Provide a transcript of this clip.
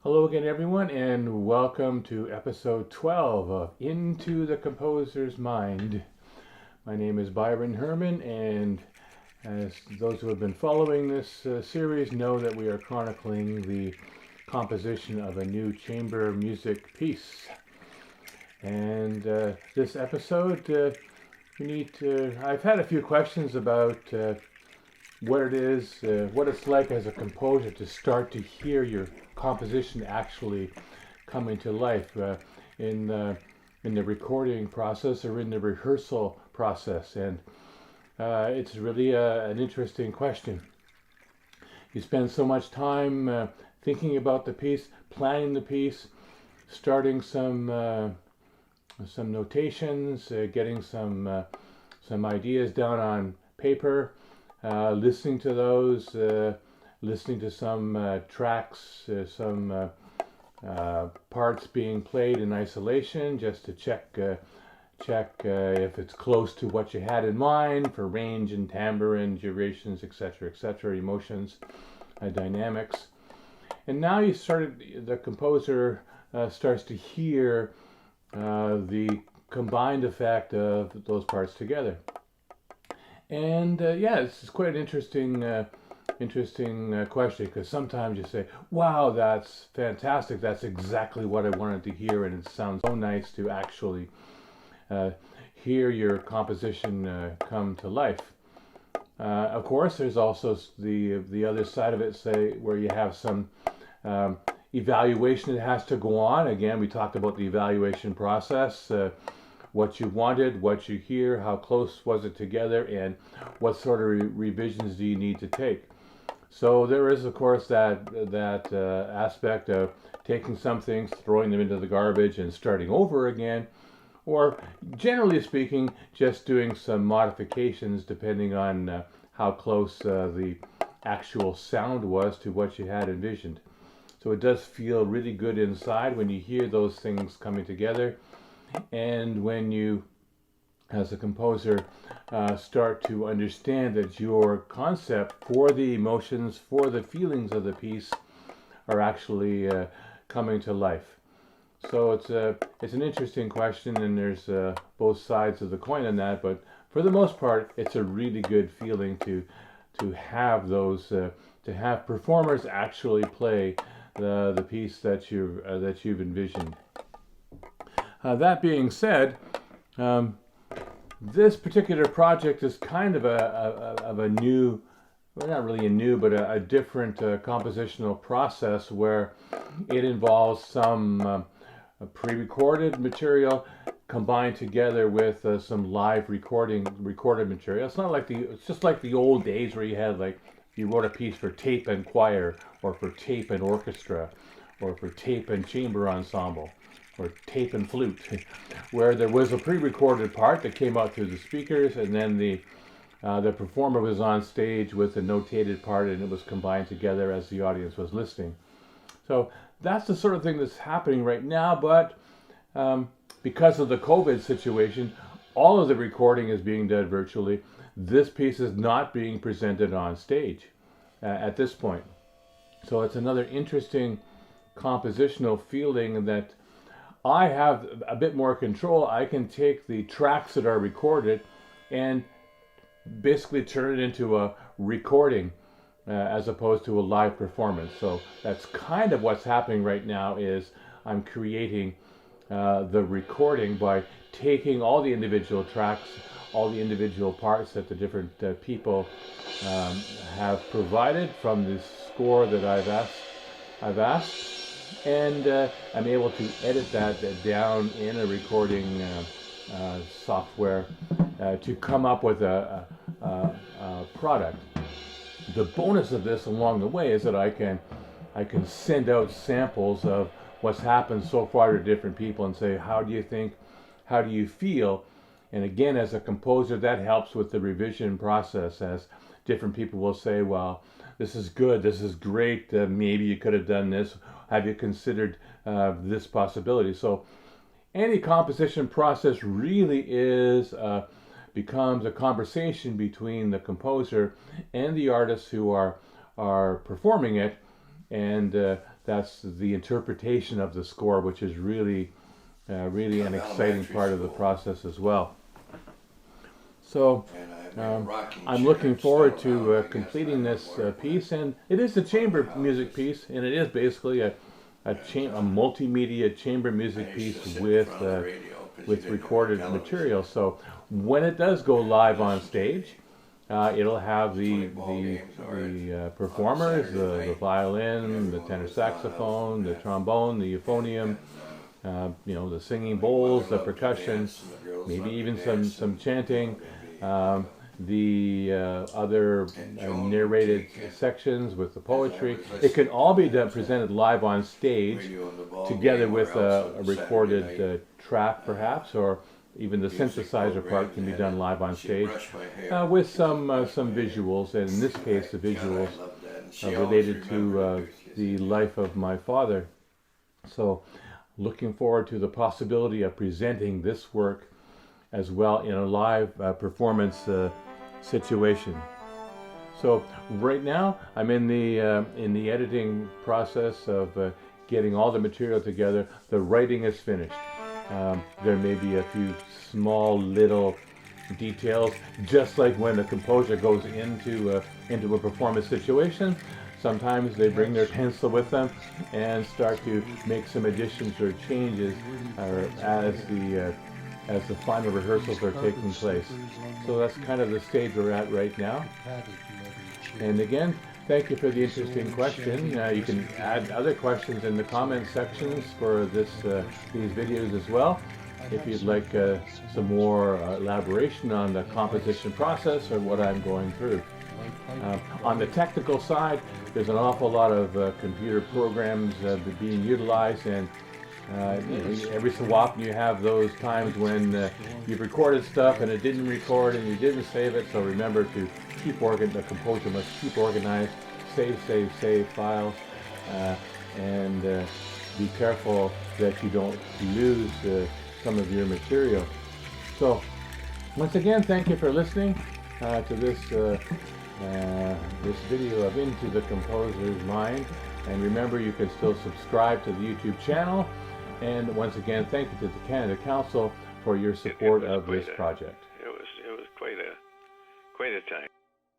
Hello again, everyone, and welcome to episode 12 of Into the Composer's Mind. My name is Byron Herman, and as those who have been following this series know that we are chronicling the composition of a new chamber music piece. And this episode, I've had a few questions about what it is, what it's like as a composer to start to hear your composition actually coming to life in the in the recording process or in the rehearsal process, and it's really an interesting question. You spend so much time thinking about the piece, planning the piece, starting some notations, getting some ideas down on paper, listening to those, listening to some tracks, some parts being played in isolation, just to check if it's close to what you had in mind for range and timbre and durations, etc., emotions, dynamics. And now the composer starts to hear the combined effect of those parts together. And yeah, this is quite an interesting question, because sometimes you say, "Wow, that's fantastic! That's exactly what I wanted to hear," and it sounds so nice to actually uh, hear your composition come to life. Of course, there's also the other side of it, say, where you have some um, evaluation that has to go on. Again, we talked about the evaluation process. What you wanted, what you hear, how close was it together, and what sort of revisions do you need to take. So there is, of course, that aspect of taking some things, throwing them into the garbage, and starting over again, or generally speaking, just doing some modifications depending on how close the actual sound was to what you had envisioned. So it does feel really good inside when you hear those things coming together, and when you, as a composer, start to understand that your concept for the emotions, for the feelings of the piece, are actually coming to life. So it's an interesting question, and there's both sides of the coin on that. But for the most part, it's a really good feeling to have those to have performers actually play the piece that you've envisioned. That being said, um, this particular project is kind of a new, well, not really a new, but a different compositional process where it involves some pre-recorded material combined together with some live recorded material. It's just like the old days where you had, like, you wrote a piece for tape and choir, or for tape and orchestra, or for tape and chamber ensemble, or tape and flute, where there was a pre-recorded part that came out through the speakers, and then the performer was on stage with a notated part, and it was combined together as the audience was listening. So that's the sort of thing that's happening right now, but because of the COVID situation, all of the recording is being done virtually. This piece is not being presented on stage at this point. So it's another interesting compositional feeling that I have a bit more control. I can take the tracks that are recorded and basically turn it into a recording as opposed to a live performance. So that's kind of what's happening right now, is I'm creating the recording by taking all the individual tracks, all the individual parts that the different people have provided from the score that I've asked, and I'm able to edit that down in a recording software to come up with a product. The bonus of this along the way is that I can send out samples of what's happened so far to different people and say, how do you think, how do you feel? And again, as a composer, that helps with the revision process, as different people will say, well, this is good, this is great, maybe you could have done this, have you considered this possibility? So any composition process really becomes a conversation between the composer and the artists who are performing it, and that's the interpretation of the score, which is really an exciting part of the process as well. So I'm looking forward to completing this piece, and it is a chamber music piece, and it is basically a multimedia chamber music piece with recorded material. So when it does go live on stage, it'll have the performers, the violin, the tenor saxophone, the trombone, the euphonium, the singing bowls, the percussion, maybe even some chanting, the other narrated sections with the poetry. It can all be presented live on stage, together with a recorded track, perhaps, or even the synthesizer part can be done live on stage, with some visuals, and in this case the visuals related to the life of my father. So looking forward to the possibility of presenting this work as well in a live performance situation. So right now I'm in the editing process of getting all the material together. The writing is finished. There may be a few small little details, just like when a composer goes into a performance situation. Sometimes they bring their pencil with them and start to make some additions or changes as the final rehearsals are taking place. So that's kind of the stage we're at right now. And again, thank you for the interesting question. You can add other questions in the comment sections for these videos as well. If you'd like some more elaboration on the composition process or what I'm going through. On the technical side, there's an awful lot of computer programs being utilized, and every so often you have those times when you've recorded stuff and it didn't record and you didn't save it. So remember to the composer must keep organized, save files, and be careful that you don't lose some of your material. So once again, thank you for listening to this video of Into the Composer's Mind. And remember, you can still subscribe to the YouTube channel. And once again, thank you to the Canada Council for your support of this project. It was quite a time.